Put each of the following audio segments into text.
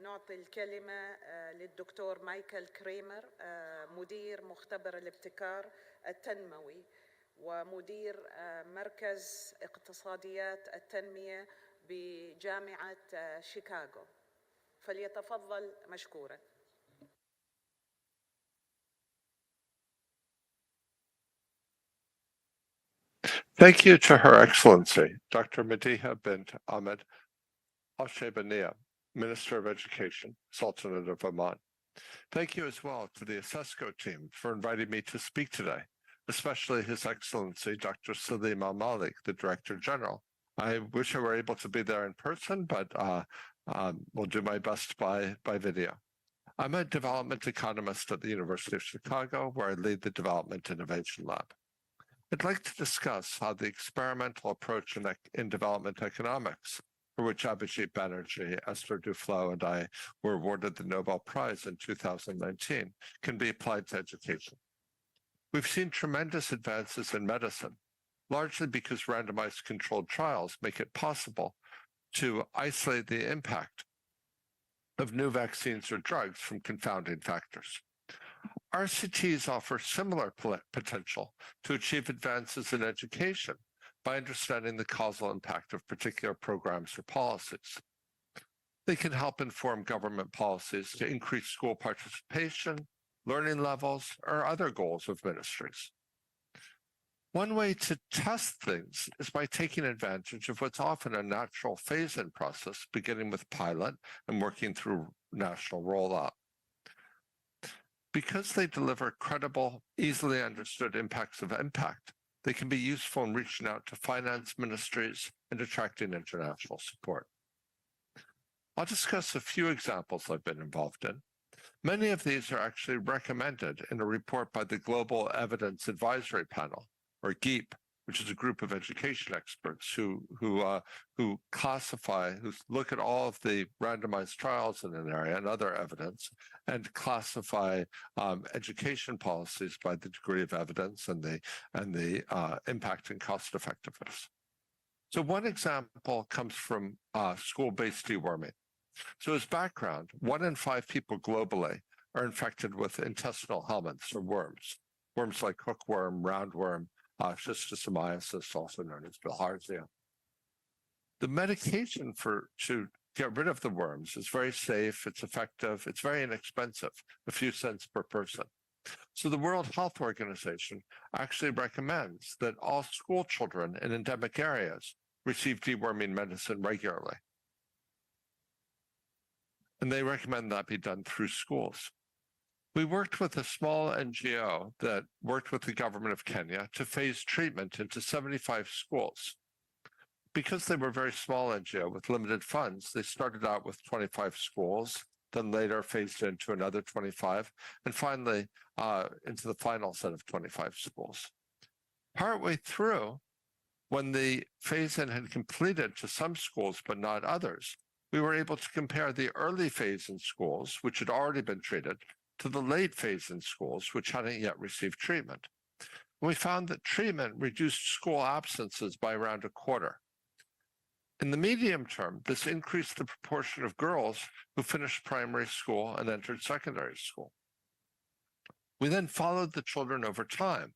نعطي الكلمة للدكتور مايكل كريمر مدير مختبر الابتكار التنموي ومدير مركز اقتصاديات التنمية بجامعة شيكاغو، فليتفضل مشكورا. Thank you to Her Excellency, Dr. Madiha bint Ahmed Al-Shaybaniya, Minister of Education, Sultanate of Oman. Thank you as well to the ICESCO team for inviting me to speak today, especially His Excellency, Dr. Salim Al-Malik, the Director General. I wish I were able to be there in person, but will do my best by video. I'm a development economist at the University of Chicago, where I lead the Development Innovation Lab. I'd like to discuss how the experimental approach in development economics, for which Abhijit Banerjee, Esther Duflo, and I were awarded the Nobel Prize in 2019, can be applied to education. We've seen tremendous advances in medicine, largely because randomized controlled trials make it possible to isolate the impact of new vaccines or drugs from confounding factors. RCTs offer similar potential to achieve advances in education by understanding the causal impact of particular programs or policies. They can help inform government policies to increase school participation, learning levels, or other goals of ministries. One way to test things is by taking advantage of what's often a natural phase-in process, beginning with pilot and working through national rollout. Because they deliver credible, easily understood impacts of impact, they can be useful in reaching out to finance ministries and attracting international support. I'll discuss a few examples I've been involved in. Many of these are actually recommended in a report by the Global Evidence Advisory Panel, or GEAP, which is a group of education experts who look at all of the randomized trials in an area and other evidence and classify education policies by the degree of evidence and the impact and cost effectiveness. So one example comes from school-based deworming. So as background, 1 in 5 people globally are infected with intestinal helminths or worms like hookworm, roundworm, schistosomiasis, also known as bilharzia. The medication to get rid of the worms is very safe, it's effective, it's very inexpensive, a few cents per person. So the World Health Organization actually recommends that all school children in endemic areas receive deworming medicine regularly. And they recommend that be done through schools. We worked with a small NGO that worked with the government of Kenya to phase treatment into 75 schools. Because they were a very small NGO with limited funds, they started out with 25 schools, then later phased into another 25, and finally into the final set of 25 schools. Partway through, when the phase-in had completed to some schools but not others, we were able to compare the early phase-in schools, which had already been treated, to the late phase-in schools, which hadn't yet received treatment. And we found that treatment reduced school absences by around a quarter. In the medium term, this increased the proportion of girls who finished primary school and entered secondary school. We then followed the children over time,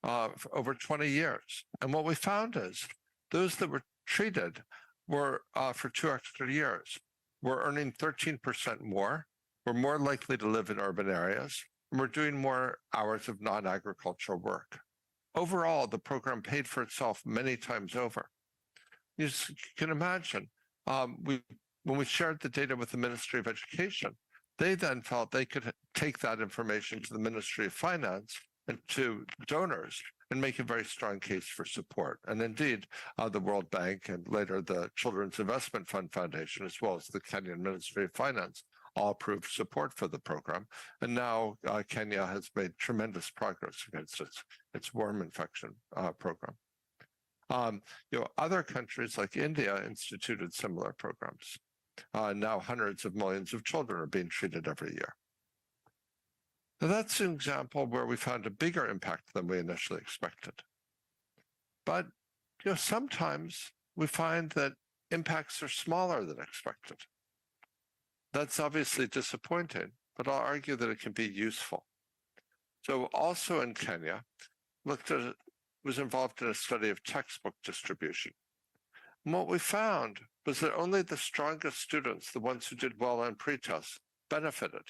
over 20 years. And what we found is those that were treated were, for 2 extra years, were earning 13% more, were more likely to live in urban areas, and were doing more hours of non-agricultural work. Overall, the program paid for itself many times over. You can imagine, when we shared the data with the Ministry of Education, they then felt they could take that information to the Ministry of Finance and to donors and make a very strong case for support. And indeed, the World Bank and later the Children's Investment Fund Foundation, as well as the Kenyan Ministry of Finance, all approved support for the program. And now Kenya has made tremendous progress against its worm infection program. Other countries like India instituted similar programs. Now hundreds of millions of children are being treated every year. Now that's an example where we found a bigger impact than we initially expected. But sometimes we find that impacts are smaller than expected. That's obviously disappointing, but I'll argue that it can be useful. So also in Kenya, was involved in a study of textbook distribution. And what we found was that only the strongest students, the ones who did well on pre-tests, benefited.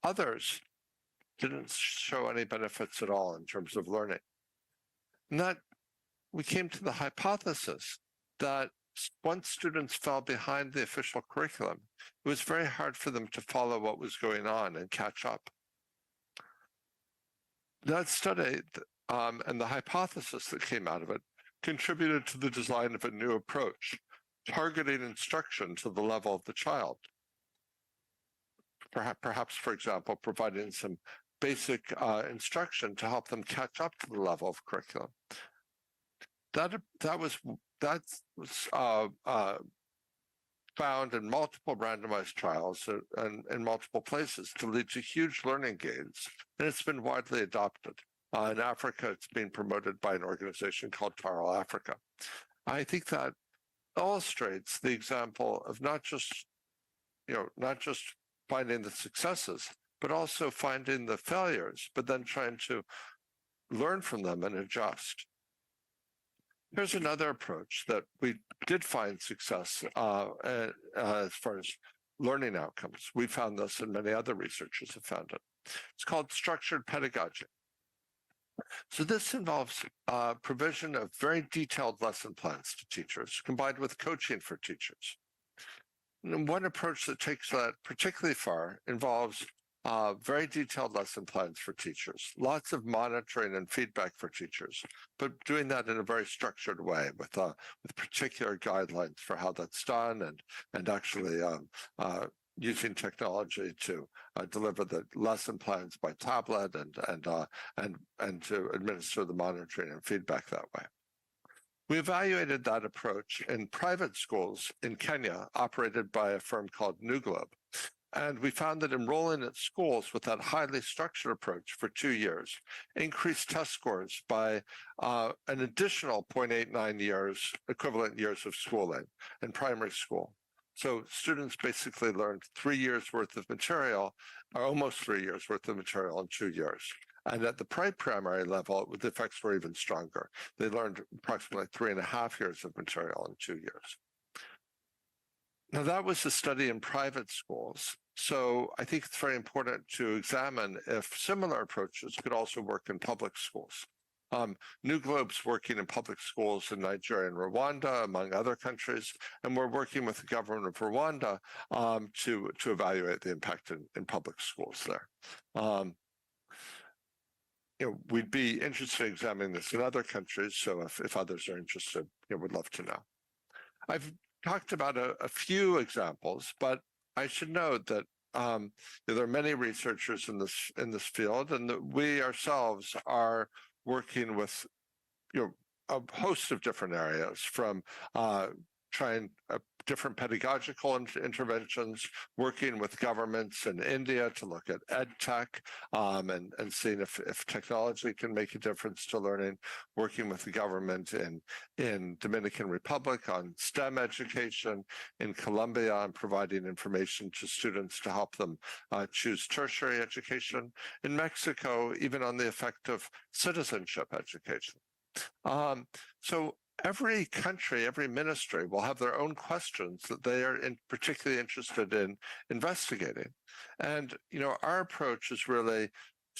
Others didn't show any benefits at all in terms of learning. And that we came to the hypothesis that once students fell behind the official curriculum, it was very hard for them to follow what was going on and catch up. That study and the hypothesis that came out of it contributed to the design of a new approach, targeting instruction to the level of the child. Perhaps, for example, providing some basic instruction to help them catch up to the level of curriculum. That was found in multiple randomized trials and in multiple places to lead to huge learning gains, and it's been widely adopted. In Africa, it's being promoted by an organization called Taral Africa. I think that illustrates the example of not just finding the successes, but also finding the failures, but then trying to learn from them and adjust. Here's another approach that we did find success as far as learning outcomes. We found this, and many other researchers have found it. It's called structured pedagogy. So this involves provision of very detailed lesson plans to teachers, combined with coaching for teachers. And one approach that takes that particularly far involves very detailed lesson plans for teachers, lots of monitoring and feedback for teachers, but doing that in a very structured way with particular guidelines for how that's done, and actually using technology to deliver the lesson plans by tablet and to administer the monitoring and feedback that way. We evaluated that approach in private schools in Kenya operated by a firm called New Globe. And we found that enrolling at schools with that highly structured approach for 2 years increased test scores by an additional 0.89 years, equivalent years of schooling in primary school. So students basically learned 3 years worth of material, or almost 3 years worth of material in 2 years. And at the primary level, the effects were even stronger. They learned approximately 3.5 years of material in 2 years. Now, that was a study in private schools. So I think it's very important to examine if similar approaches could also work in public schools. New Globe's working in public schools in Nigeria and Rwanda, among other countries, and we're working with the government of Rwanda to evaluate the impact in public schools there. We'd be interested in examining this in other countries, so if others are interested, we'd love to know. I've talked about a few examples, but I should note that there are many researchers in this field, and that we ourselves are working with a host of different areas, from trying different pedagogical interventions, working with governments in India to look at ed tech and seeing if technology can make a difference to learning, working with the government in Dominican Republic on STEM education, in Colombia on providing information to students to help them choose tertiary education, in Mexico even on the effect of citizenship education. So every country, every ministry will have their own questions that they are particularly interested in investigating. And, our approach is really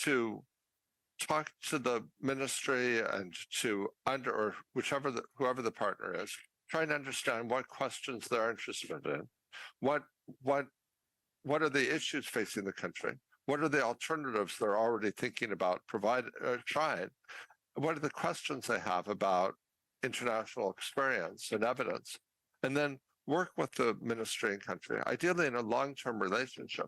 to talk to the ministry and to or whoever the partner is, trying to understand what questions they're interested in, what are the issues facing the country, what are the alternatives they're already thinking about trying, what are the questions they have about international experience and evidence, and then work with the ministry and country, ideally in a long-term relationship,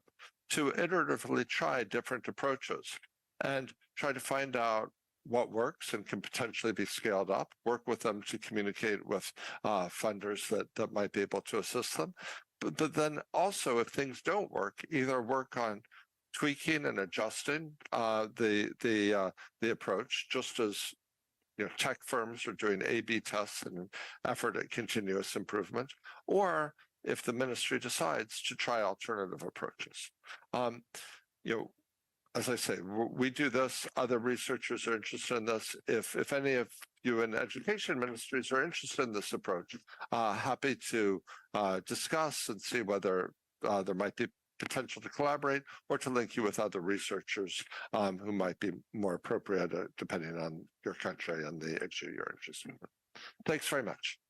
to iteratively try different approaches and try to find out what works and can potentially be scaled up, work with them to communicate with funders that might be able to assist them. But then also, if things don't work, either work on tweaking and adjusting the approach, just as tech firms are doing A/B tests in an effort at continuous improvement, or if the ministry decides to try alternative approaches. As I say, we do this. Other researchers are interested in this. If any of you in education ministries are interested in this approach, happy to discuss and see whether there might be potential to collaborate or to link you with other researchers who might be more appropriate depending on your country and the issue you're interested in. Thanks very much.